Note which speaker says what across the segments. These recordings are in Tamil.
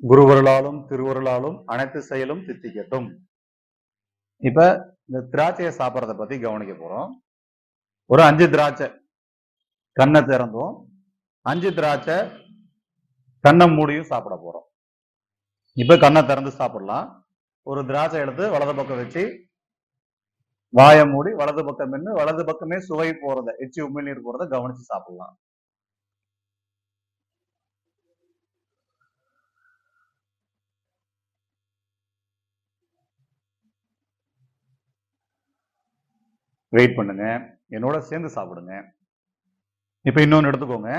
Speaker 1: குருவருளாலும் திருவருளாலும் அனைத்து செயலும் தித்திக்கட்டும். இப்ப இந்த திராட்சையை சாப்பிட்றத பத்தி கவனிக்க போறோம். ஒரு 5 திராட்சை கண்ணை திறந்தும் 5 திராட்சை கண்ணை மூடியும் சாப்பிட போறோம். இப்ப கண்ணை திறந்து சாப்பிடலாம். ஒரு திராட்சை எடுத்து வலது பக்கம் வச்சு வாயை மூடி வலது பக்கம் மென்னு வலது பக்கமே சுவை போறத எச்சி உமிழ்நீர் போறத கவனிச்சு சாப்பிடலாம். வெயிட் பண்ணுங்க. என்னோட சேர்ந்து சாப்பிடுங்க. இப்ப இன்னொன்னு எடுத்துக்கோங்க.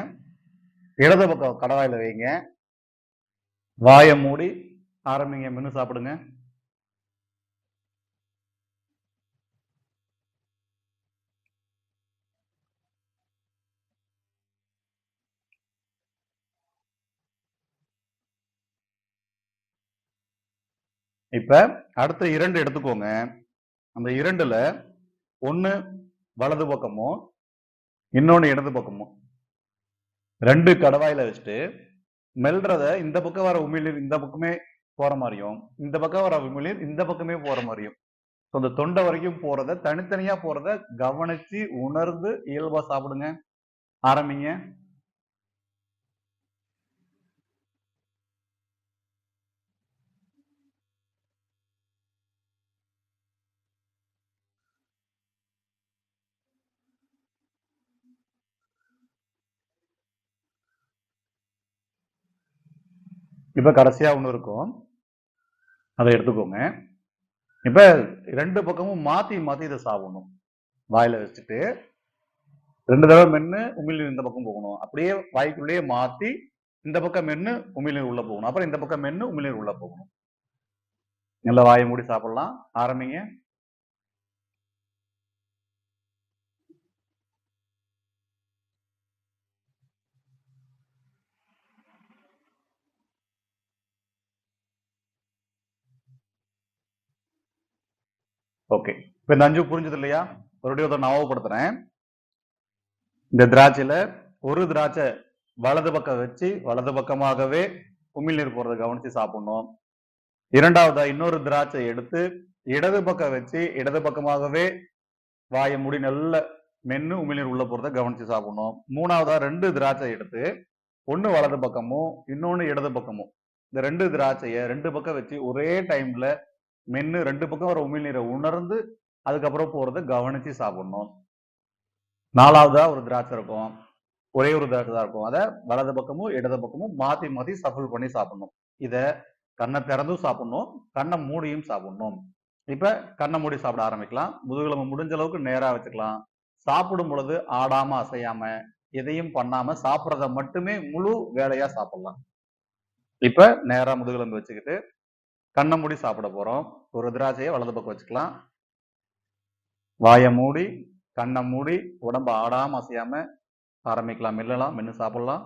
Speaker 1: இடது பக்கம் கடவாயில வைங்க. வாயை மூடி ஆரம்பிங்க, மென்னு சாப்பிடுங்க. இப்ப அடுத்த 2 எடுத்துக்கோங்க. அந்த 2ல ஒண்ணு வலது பக்கமும் இன்னொன்னு இடது பக்கமும் 2 கடவாயில வச்சுட்டு மெல்றத இந்த பக்கம் வர உமிழ்நீர் இந்த பக்கமே போற மாதிரியும் இந்த பக்கம் வர உமிழ்நீர் இந்த பக்கமே போற மாதிரியும் அந்த தொண்டை வரைக்கும் போறத தனித்தனியா போறத கவனிச்சு உணர்ந்து இயல்பா சாப்பிடுங்க. ஆரம்பிங்க. இப்ப கடைசியா ஒண்ணு இருக்கும், அதை எடுத்துக்கோங்க. இப்ப 2 பக்கமும் மாத்தி மாத்தி இதை சாப்பிடணும். வாயில வச்சுட்டு 2 தடவை மென்னு உமிழ்நீர் இந்த பக்கம் போகணும். அப்படியே வாய்க்குள்ளேயே மாத்தி இந்த பக்கம் மென்னு உமிழ்நீர் உள்ள போகணும். அப்புறம் இந்த பக்கம் மென்னு உமிழ்நீர் உள்ள போகணும். நல்ல வாயை மூடி சாப்பிடலாம். ஆரம்பிங்க. ஓகே. இப்ப இந்த 5 புரிஞ்சது இல்லையா? மறுபடியும் ஞாபகப்படுத்துறேன். இந்த திராட்சையில ஒரு திராட்சை வலது பக்கம் வச்சு வலது பக்கமாகவே உமிழ்நீர் போறதை கவனிச்சு சாப்பிடணும். இரண்டாவதா இன்னொரு திராட்சை எடுத்து இடது பக்கம் வச்சு இடது பக்கமாகவே வாயை மூடி நல்ல மென்னு உமிழ்நீர் உள்ள போறதை கவனிச்சு சாப்பிடணும். மூணாவதா 2 திராட்சை எடுத்து ஒண்ணு வலது பக்கமும் இன்னொன்னு இடது பக்கமும் இந்த 2 திராட்சைய 2 பக்கம் வச்சு ஒரே டைம்ல மென்னு 2 பக்கம் வர உமிழ்நீரை உணர்ந்து அதுக்கப்புறம் போறதை கவனிச்சு சாப்பிடணும். நாலாவதா ஒரு திராட்சை இருக்கும், ஒரே ஒரு திராட்சை தான் இருக்கும். அதை வலது பக்கமும் இடது பக்கமும் மாத்தி மாத்தி சஃபிள் பண்ணி சாப்பிடணும். இத கண்ணை திறந்தும் சாப்பிடணும், கண்ணை மூடியும் சாப்பிடணும். இப்ப கண்ணை மூடி சாப்பிட ஆரம்பிக்கலாம். முதுகெலும்பு முடிஞ்ச அளவுக்கு நேரா வச்சுக்கலாம். சாப்பிடும் பொழுது ஆடாம அசையாம எதையும் பண்ணாம சாப்பிட்றத மட்டுமே முழு வேலையா சாப்பிடலாம். இப்ப நேரா முதுகெலும்பு வச்சுக்கிட்டு கண்ணை மூடி சாப்பிட போறோம். ஒரு திராட்சையை வலது பக்கம் வச்சுக்கலாம். வாயை மூடி கண்ணை மூடி உடம்ப ஆடாம அசையாம ஆரம்பிக்கலாம். மெல்லலாம், மென்னு சாப்பிடலாம்.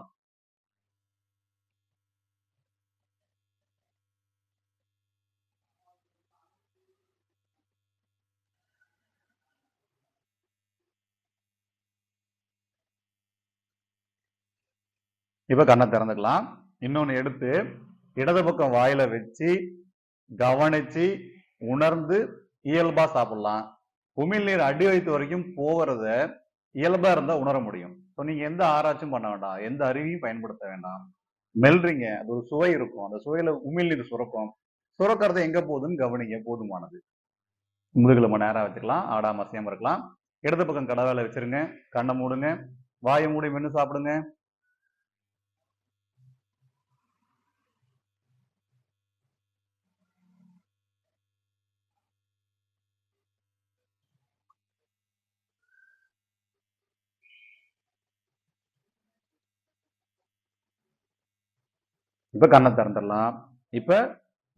Speaker 1: இப்ப கண்ணை திறந்துக்கலாம். இன்னொன்னு எடுத்து இடது பக்கம் வாயில வச்சு கவனிச்சு உணர்ந்து இயல்பா சாப்பிடலாம். உமிழ்நீர் அடி வயிற்று வரைக்கும் போகிறத இயல்பா இருந்தா உணர முடியும். ஸோ நீங்க எந்த ஆராய்ச்சியும் பண்ண வேண்டாம், எந்த அறிவையும் பயன்படுத்த வேண்டாம். மெல்றீங்க, அது ஒரு சுவை இருக்கும், அந்த சுவையில உமிழ்நீர் சுரக்கும். சுரக்கிறது எங்க போகுதுன்னு கவனிங்க, போதுமானது. முதுகுல நேரா வச்சுக்கலாம், ஆடாம அசையாம இருக்கலாம். இடது பக்கம் கடவாயில வச்சிருங்க, கண்ணை மூடுங்க, வாயை மூடி மென்னு சாப்பிடுங்க. இப்ப கண்ணை திறந்துடலாம். இப்ப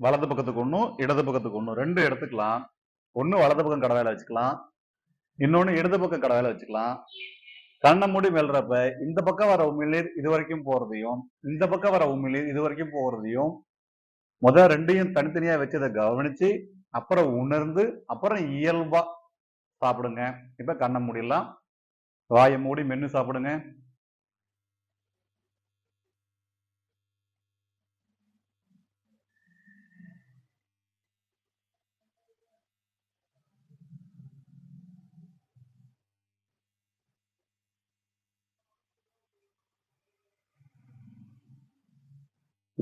Speaker 1: வலது பக்கத்துக்கு ஒண்ணும் இடது பக்கத்துக்கு ஒண்ணும் 2 எடுத்துக்கலாம். ஒண்ணு வலது பக்கம் கடவாயில வச்சுக்கலாம், இன்னொன்னு இடது பக்கம் கடவாயில வச்சுக்கலாம். கண்ணை மூடி மெல்றப்ப இந்த பக்கம் வர உமிழ்நீர் இது வரைக்கும் போறதையும் இந்த பக்கம் வர உமிழ்நீர் இது வரைக்கும் போறதையும் முதல் 2யும் தனித்தனியா வச்சதை கவனிச்சு அப்புறம் உணர்ந்து அப்புறம் இயல்பா சாப்பிடுங்க. இப்ப கண்ணை மூடிடலாம். வாயை மூடி மென்னு சாப்பிடுங்க.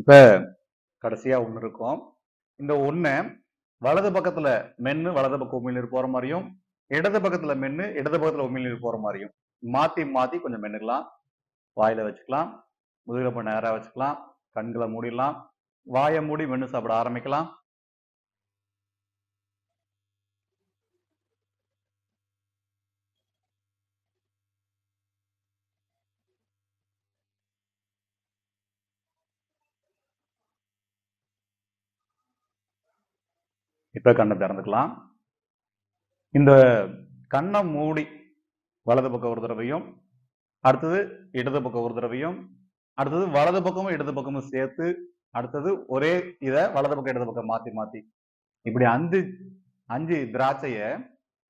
Speaker 1: இப்ப கடைசியா ஒண்ணு இருக்கும். இந்த ஒண்ண வலது பக்கத்துல மென்னு வலது பக்கம் உமிழ்நீர் போற மாதிரியும், இடது பக்கத்துல மென்னு இடது பக்கத்துல உமிழ்நீர் போற மாதிரியும் மாத்தி மாத்தி கொஞ்சம் மென்னுக்கலாம். வாயில வச்சுக்கலாம். முதுகுல நேரா வச்சுக்கலாம். கண்களை மூடிடலாம். வாயை மூடி மென்னு சாப்பிட ஆரம்பிக்கலாம். இப்ப கண்ணை திறந்துக்கலாம். இந்த கண்ணை மூடி வலது பக்கம் ஒரு தடவையும், அடுத்தது இடது பக்கம் ஒரு தடவையும், அடுத்தது வலது பக்கமும் இடது பக்கமும் சேர்த்து, அடுத்தது ஒரே இத வலது பக்கம் இடது பக்கம் மாத்தி மாத்தி இப்படி அஞ்சு திராட்சைய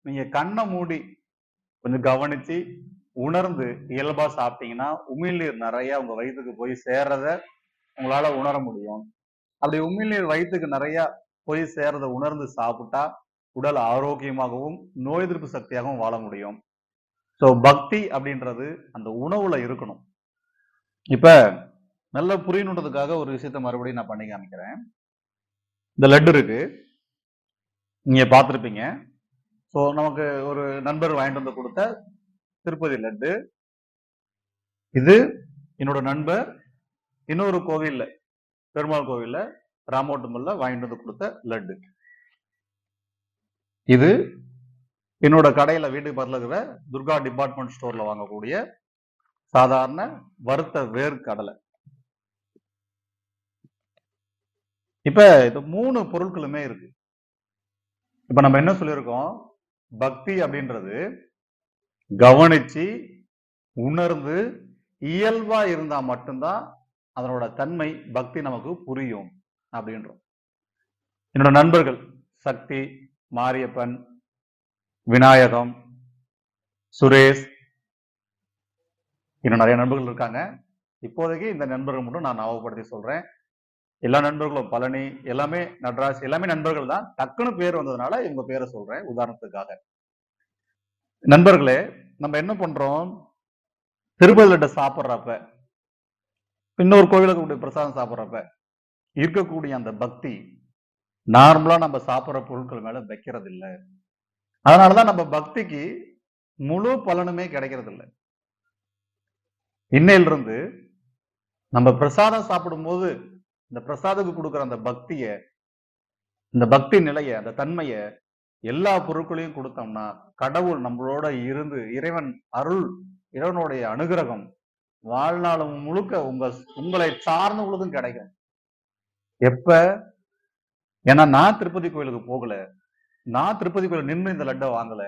Speaker 1: நீங்க கண்ணை மூடி கொஞ்சம் கவனிச்சு உணர்ந்து இயல்பா சாப்பிட்டீங்கன்னா உமிழ்நீர் நிறைய உங்க வயிற்றுக்கு போய் சேர்றத உங்களால உணர முடியும். அப்படி உமிழ்நீர் வயிற்றுக்கு நிறைய போய் சேர்றத உணர்ந்து சாப்பிட்டா உடல் ஆரோக்கியமாகவும் நோய் எதிர்ப்பு சக்தியாகவும் வாழ முடியும். ஸோ பக்தி அப்படின்றது அந்த உணவுல இருக்கணும். இப்ப நல்ல புரியணுன்றதுக்காக ஒரு விஷயத்த மறுபடியும் நான் பண்ணி காமிக்கிறேன். இந்த லட்டு இருக்கு, நீங்க பார்த்திருப்பீங்க. ஸோ நமக்கு ஒரு நண்பர் வாங்கிட்டு வந்து கொடுத்த திருப்பதி லட்டு. இது என்னோட நண்பர் இன்னொரு கோவில்ல, பெருமாள் கோவில்ல ராமோட்டமல்ல வாங்கிட்டு வந்து கொடுத்த லட்டு. இது என்னோட கடையில வீட்டுக்கு பக்கத்துல இருக்கிற துர்கா டிபார்ட்மெண்ட் ஸ்டோர்ல வாங்கக்கூடிய சாதாரண வறுத்த வேர்க்கடலை. இப்ப இது 3 பொருட்களுமே இருக்கு. இப்ப நம்ம என்ன சொல்லியிருக்கோம், பக்தி அப்படின்றது கவனிச்சு உணர்ந்து இயல்பா இருந்தா மட்டும்தான் அதனோட தன்மை பக்தி நமக்கு புரியும் அப்படின்றோம். என்னோட நண்பர்கள் சக்தி, மாரியப்பன், விநாயகம், சுரேஷ், இன்னும் நிறைய நண்பர்கள் இருக்காங்க. இப்போதைக்கு இந்த நண்பர்கள் மட்டும் நான் ஞாபகப்படுத்தி சொல்றேன். எல்லா நண்பர்களும் பழனி, எல்லாமே நடராஜ், எல்லாமே நண்பர்கள் தான். டக்குன்னு பேர் வந்ததுனால இவங்க பேரை சொல்றேன் உதாரணத்துக்காக. நண்பர்களே, நம்ம என்ன பண்றோம், திருப்பதி லட்டை சாப்பிட்றப்ப, இன்னொரு கோவிலுக்கு பிரசாதம் சாப்பிட்றப்ப இருக்கக்கூடிய அந்த பக்தி நார்மலா நம்ம சாப்பிட்ற பொருட்கள் மேல வைக்கிறது இல்லை. அதனாலதான் நம்ம பக்திக்கு முழு பலனுமே கிடைக்கிறது இல்லை. இன்னையிலிருந்து நம்ம பிரசாதம் சாப்பிடும் போது இந்த பிரசாதத்துக்கு கொடுக்குற அந்த பக்திய, இந்த பக்தி நிலைய, அந்த தன்மைய எல்லா பொருட்களையும் கொடுத்தோம்னா கடவுள் நம்மளோட இருந்து இறைவன் அருள், இறைவனுடைய அனுகிரகம் வாழ்நாள் முழுக்க உங்களை சார்ந்தவங்களுக்கும் கிடைக்கும். எப்ப? ஏன்னா நான் திருப்பதி கோயிலுக்கு போகல, நான் திருப்பதி கோயில் நின்று இந்த லட்டை வாங்கல,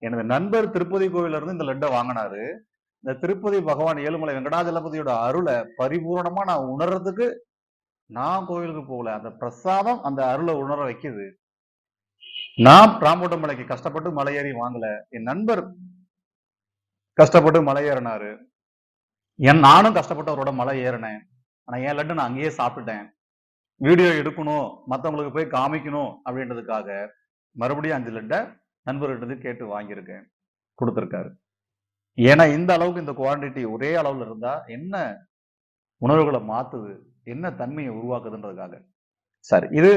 Speaker 1: எனது நண்பர் திருப்பதி கோயில இருந்து இந்த லட்டை வாங்கினாரு. இந்த திருப்பதி பகவான் ஏழுமலை வெங்கடாஜலபதியோட அருளை பரிபூர்ணமா நான் உணர்றதுக்கு நான் கோயிலுக்கு போகல, அந்த பிரசாதம் அந்த அருளை உணர வைக்குது. நான் ராமோட்டம் மலைக்கு கஷ்டப்பட்டு மலை ஏறி வாங்கல, என் நண்பர் கஷ்டப்பட்டு மலை ஏறினாரு, நானும் கஷ்டப்பட்டு அவரோட மலை ஏறினேன். ஆனா என் லட்டு நான் அங்கேயே சாப்பிட்டுட்டேன். வீடியோ எடுக்கணும், மத்தவங்களுக்கு போய் காமிக்கணும் அப்படின்றதுக்காக மறுபடியும் 5 லட்டை நண்பர்கிட்ட கேட்டு வாங்கியிருக்கேன், கொடுத்திருக்காரு. ஏன்னா இந்த அளவுக்கு இந்த குவான்டிட்டி ஒரே அளவுல இருந்தா என்ன உணர்வுகளை மாத்துது, என்ன தன்மையை உருவாக்குதுன்றதுக்காக. சரி, இது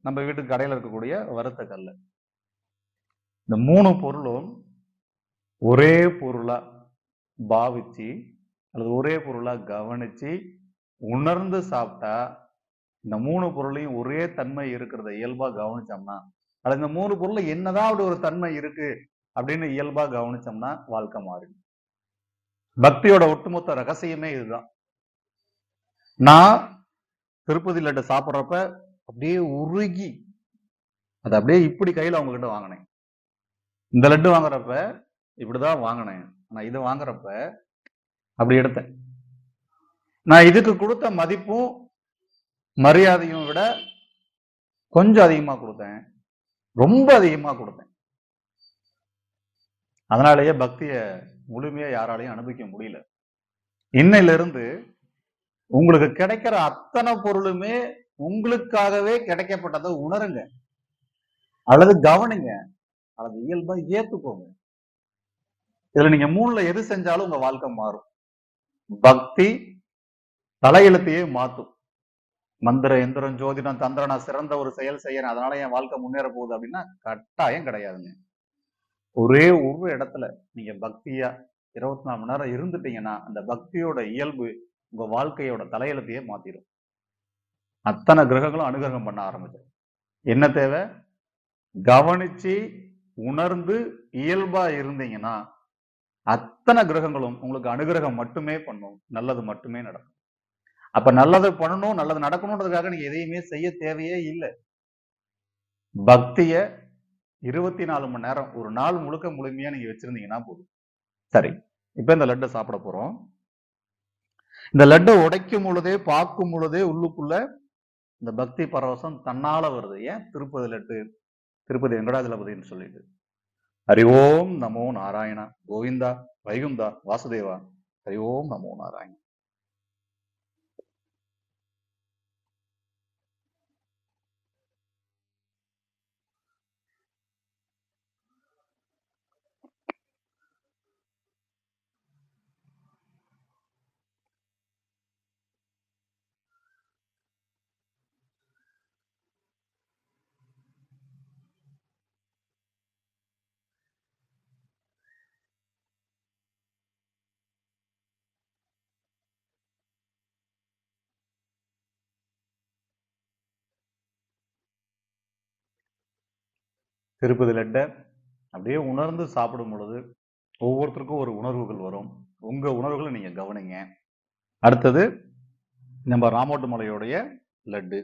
Speaker 1: நம்ம வீட்டுக்கு கடையில இருக்கக்கூடிய வறுத்த கல்ல. இந்த 3 பொருளும் ஒரே பொருளா பாவிச்சு அல்லது ஒரே பொருளா கவனிச்சு உணர்ந்து சாப்பிட்டா இந்த 3 பொருளையும் ஒரே தன்மை இருக்கிறத இயல்பா கவனிச்சோம்னா, அல்லது இந்த 3 பொருள்ல என்னதான் அப்படி ஒரு தன்மை இருக்கு அப்படின்னு இயல்பா கவனிச்சோம்னா வாழ்க்கை மாறிடும். பக்தியோட ஒட்டுமொத்த ரகசியமே இதுதான். நான் திருப்பதி லட்டு சாப்பிட்றப்ப அப்படியே உருகி அதை அப்படியே இப்படி கையில அவங்க கிட்ட வாங்கினேன். இந்த லட்டு வாங்குறப்ப இப்படிதான் வாங்கினேன், ஆனா இது வாங்குறப்ப அப்படி எடுத்தேன். நான் இதுக்கு கொடுத்த மதிப்பும் மரியாதையும் விட கொஞ்சம் அதிகமா கொடுத்தேன், ரொம்ப அதிகமா கொடுத்தேன். அதனாலேயே பக்திய முழுமையா யாராலையும் அனுபவிக்க முடியல. இன்னையில இருந்து உங்களுக்கு கிடைக்கிற அத்தனை பொருளுமே உங்களுக்காகவே கிடைக்கப்பட்டதை உணருங்க, அல்லது கவனிங்க, அல்லது இயல்பா ஏத்துக்கோங்க. இதுல நீங்க 3ல எது செஞ்சாலும் உங்க வாழ்க்கை மாறும். பக்தி தலையெழுத்தையே மாத்தும். மந்திர எந்திரம் ஜோதிடம் தந்திரம் நான் சிறந்த ஒரு செயல் செய்யறேன் அதனால என் வாழ்க்கை முன்னேற போகுது அப்படின்னா கட்டாயம் கிடையாதுங்க. ஒரே ஒரு இடத்துல நீங்க பக்தியா 24 மணி நேரம் இருந்துட்டீங்கன்னா அந்த பக்தியோட இயல்பு உங்க வாழ்க்கையோட தலையெழுத்தையே மாத்திரும். அத்தனை கிரகங்களும் அனுகிரகம் பண்ண ஆரம்பிச்சிடும். என்ன தேவை? கவனிச்சு உணர்ந்து இயல்பா இருந்தீங்கன்னா அத்தனை கிரகங்களும் உங்களுக்கு அனுகிரகம் மட்டுமே பண்ணும், நல்லது மட்டுமே நடக்கும். அப்ப நல்லது பண்ணணும், நல்லது நடக்கணுன்றதுக்காக நீங்க எதையுமே செய்ய தேவையே இல்லை. பக்திய 24 மணி நேரம் ஒரு நாள் முழுக்க முழுமையா நீங்க வச்சிருந்தீங்கன்னா போதும். சரி, இப்ப இந்த லட்டை சாப்பிட போறோம். இந்த லட்டை உடைக்கும் பொழுதே பார்க்கும் பொழுதே உள்ளுக்குள்ள இந்த பக்தி பரவசம் தன்னால வருது. ஏன்? திருப்பதி லட்டு, திருப்பதி வெங்கடாஜலபதினு சொல்லிட்டு. ஹரி ஓம் நமோ நாராயணா, கோவிந்தா, வைகுந்தா, வாசுதேவா, ஹரி ஓம் நமோ நாராயணா. திருப்பதி லட்டை அப்படியே உணர்ந்து சாப்பிடும் பொழுது ஒவ்வொருத்தருக்கும் ஒரு உணர்வுகள் வரும். உங்க உணர்வுகளை நீங்க கவனிங்க. அடுத்தது நம்ம ராமோட்டு மலையோடைய லட்டு.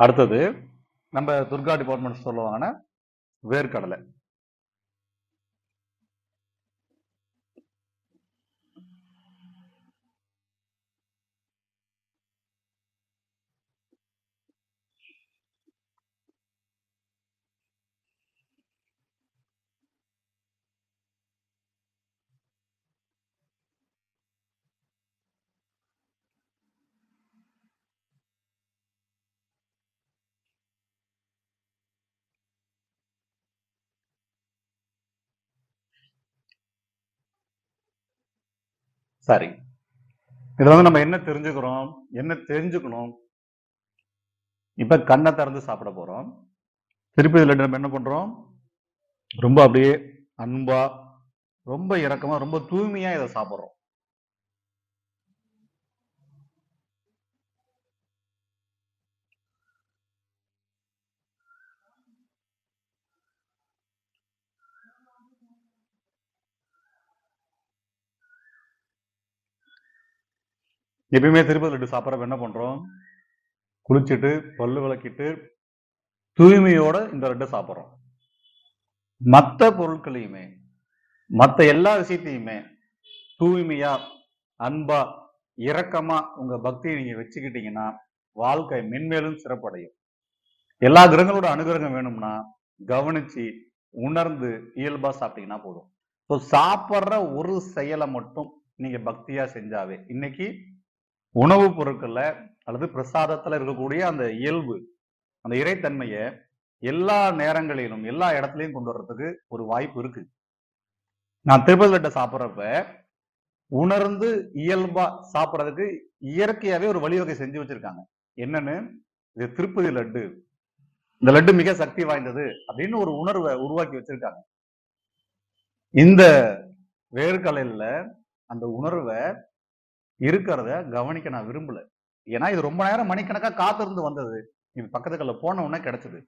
Speaker 1: அடுத்தது நம்ம துர்கா டிபார்ட்மெண்ட் சொல்லுவாங்கன்னா வேர்க்கடலை. சரி, இதுல வந்து நம்ம என்ன தெரிஞ்சுக்கிறோம், என்ன தெரிஞ்சுக்கணும்? இப்ப கண்ணை திறந்து சாப்பிட போறோம். திருப்பதி லட்டு நம்ம என்ன பண்றோம்? ரொம்ப அப்படியே அன்பா, ரொம்ப இரக்கமா, ரொம்ப தூய்மையா இதை சாப்பிடுறோம். எப்பயுமே திருப்பதி லட்டு சாப்பிட்றப்ப என்ன பண்றோம்? குளிச்சுட்டு பல்லு விளக்கிட்டு தூய்மையோட இந்த லட்டை சாப்பிட்றோம். மற்ற பொருட்களையுமே மற்ற எல்லா விஷயத்தையுமே தூய்மையா, அன்பா, இரக்கமா உங்க பக்தியை நீங்க வச்சுக்கிட்டீங்கன்னா வாழ்க்கை மென்மேலும் சிறப்படையும். எல்லா கிரகங்களோட அனுகிரகம் வேணும்னா கவனிச்சு உணர்ந்து இயல்பா சாப்பிட்டீங்கன்னா போதும். ஸோ சாப்பிட்ற ஒரு செயலை மட்டும் நீங்க பக்தியா செஞ்சாவே இன்னைக்கு உணவுப் பொருட்கள்ல அல்லது பிரசாதத்துல இருக்கக்கூடிய அந்த இயல்பு, அந்த இறைத்தன்மையை எல்லா நேரங்களிலும் எல்லா இடத்துலையும் கொண்டு வர்றதுக்கு ஒரு வாய்ப்பு இருக்கு. நான் திருப்பதி லட்டை சாப்பிட்றப்ப உணர்ந்து இயல்பா சாப்பிட்றதுக்கு இயற்கையாவே ஒரு வழிவகை செஞ்சு வச்சிருக்காங்க. என்னன்னு? இது திருப்பதி லட்டு, இந்த லட்டு மிக சக்தி வாய்ந்தது அப்படின்னு ஒரு உணர்வை உருவாக்கி வச்சிருக்காங்க. இந்த வேர்க்கடலையில அந்த உணர்வை இருக்கிறத கவனிக்க நான் விரும்பல. ஏன்னா இது ரொம்ப நேரம் மணிக்கணக்கா காத்திருந்து வந்தது. இது பக்கத்துக்குள்ள போன உடனே கிடைச்சது.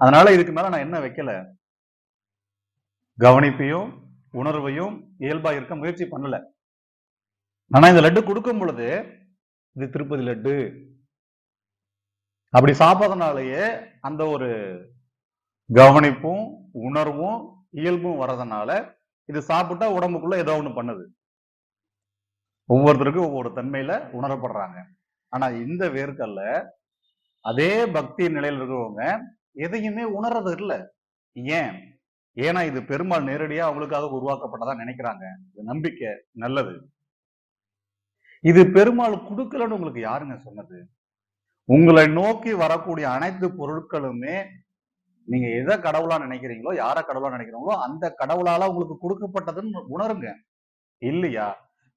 Speaker 1: அதனால இதுக்கு மேல நான் என்ன வைக்கல, கவனிப்பையும் உணர்வையும் இயல்பா இருக்க முயற்சி பண்ணல. ஆனா இந்த லட்டு கொடுக்கும் பொழுது இது திருப்பதி லட்டு அப்படி சாப்பிட்றதுனாலயே அந்த ஒரு கவனிப்பும் உணர்வும் இயல்பும் வர்றதுனால இது சாப்பிட்டா உடம்புக்குள்ள ஏதோ ஒண்ணு பண்ணுது. ஒவ்வொருத்தருக்கும் ஒவ்வொரு தன்மையில உணரப்படுறாங்க. ஆனா இந்த வேர்க்கல்ல அதே பக்தி நிலையில் இருக்கிறவங்க எதையுமே உணர்றது இல்ல. ஏன்? ஏன்னா இது பெருமாள் நேரடியா அவங்களுக்காக உருவாக்கப்பட்டதா நினைக்கிறாங்க. இது நம்பிக்கை நல்லது. இது பெருமாள் கொடுக்கலன்னு உங்களுக்கு யாருங்க சொன்னது? உங்களை நோக்கி வரக்கூடிய அனைத்து பொருட்களுமே நீங்க எதை கடவுளா நினைக்கிறீங்களோ, யார கடவுளா நினைக்கிறீங்களோ அந்த கடவுளால உங்களுக்கு கொடுக்கப்பட்டதுன்னு உணருங்க. இல்லையா?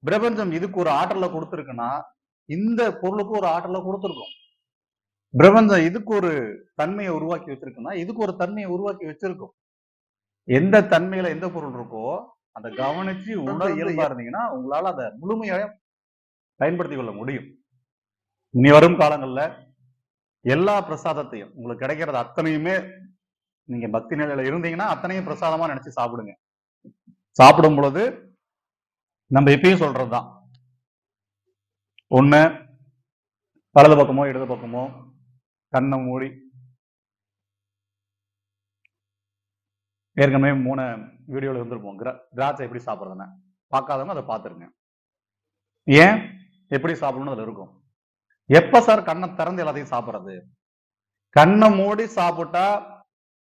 Speaker 1: பிரபஞ்சம் இதுக்கு ஒரு ஆற்றலை கொடுத்திருக்குன்னா இந்த பொருளுக்கு ஒரு ஆற்றலை கொடுத்திருக்கும். பிரபஞ்சம் இதுக்கு ஒரு தன்மையை உருவாக்கி வச்சிருக்குன்னா இதுக்கு ஒரு தன்மையை உருவாக்கி வச்சிருக்கும். எந்த தன்மையில எந்த பொருள் இருக்கோ அதை கவனிச்சு உணர்ந்து இயல்பா இருந்தீங்கன்னா உங்களால அதை முழுமையாக பயன்படுத்திக் கொள்ள முடியும். இனி வரும் காலங்கள்ல எல்லா பிரசாதத்தையும் உங்களுக்கு கிடைக்கிறது அத்தனையுமே நீங்க பக்தி நிலையில இருந்தீங்கன்னா அத்தனையும் பிரசாதமா நினைச்சு சாப்பிடுங்க. சாப்பிடும் பொழுது நம்ம எப்பயும் சொல்றதுதான், ஒண்ணு வலது பக்கமோ இடது பக்கமோ கண்ணை மூடி, ஏற்கனவே 3 வீடியோல இருந்திருப்போம் திராட்சை எப்படி சாப்பிடுறதுன்னு, பார்க்காதவங்க அதை பார்த்துருங்க. ஏன் எப்படி சாப்பிடணும் அதுல இருக்கும். எப்ப சார் கண்ணை திறந்து எல்லாத்தையும் சாப்பிடுறது? கண்ணை மூடி சாப்பிட்டா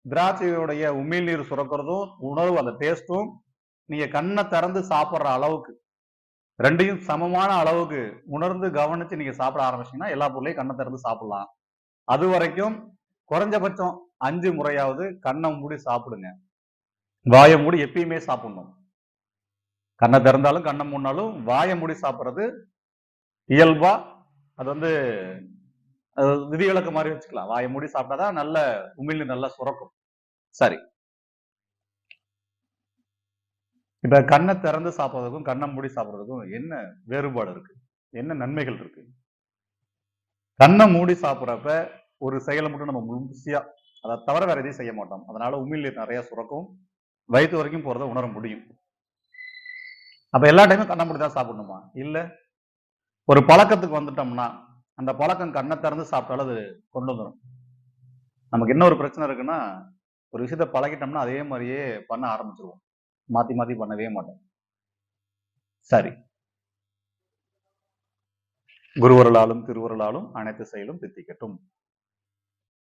Speaker 1: திராட்சையுடைய உமிழ்நீர் சுரக்கிறதும் உணர்வு அந்த டேஸ்டும் நீங்க கண்ணை திறந்து சாப்பிடுற அளவுக்கு ரெண்டையும் சமமான அளவுக்கு உணர்ந்து கவனிச்சு நீங்க சாப்பிட ஆரம்பிச்சீங்கன்னா எல்லா பொருளையும் கண்ணை திறந்து சாப்பிடலாம். அது வரைக்கும் குறைஞ்சபட்சம் 5 முறையாவது கண்ணை மூடி சாப்பிடுங்க. வாயை மூடி எப்பயுமே சாப்பிடணும். கண்ணை திறந்தாலும் கண்ணை மூடினாலும் வாயை மூடி சாப்பிடுறது இயல்பா அது விதிவிலக்கு மாதிரி வச்சுக்கலாம். வாயை மூடி சாப்பிட்டாதான் நல்ல உமிழ்நீர் நல்லா சுரக்கும். சரி, இப்ப கண்ணை திறந்து சாப்பிடுறதுக்கும் கண்ணை மூடி சாப்பிடுறதுக்கும் என்ன வேறுபாடு இருக்கு? என்ன நன்மைகள் இருக்கு? கண்ணை மூடி சாப்பிட்றப்ப ஒரு செயலை மட்டும் நம்ம முழுமையா அதை தவிர வேற எதையும் செய்ய மாட்டோம். அதனால உமிழ்நீர் நிறைய சுரக்கும், வயிற்று வரைக்கும் போறதை உணர முடியும். அப்ப எல்லா டைமும் கண்ணை மூடி தான் சாப்பிடணுமா? இல்ல. ஒரு பழக்கத்துக்கு வந்துட்டோம்னா அந்த பழக்கம் கண்ணை திறந்து சாப்பிட்டாலும் அது கொண்டு வந்துடும். நமக்கு என்ன ஒரு பிரச்சனை இருக்குன்னா ஒரு விஷயத்த பழகிட்டோம்னா அதே மாதிரியே பண்ண ஆரம்பிச்சிருவோம். மாத்தி மாத்தி பண்ணவே மாட்டோம். சரி, குருவருளாலும் திருவருளாலும் அனைத்து செயலும் தித்திக்கட்டும்.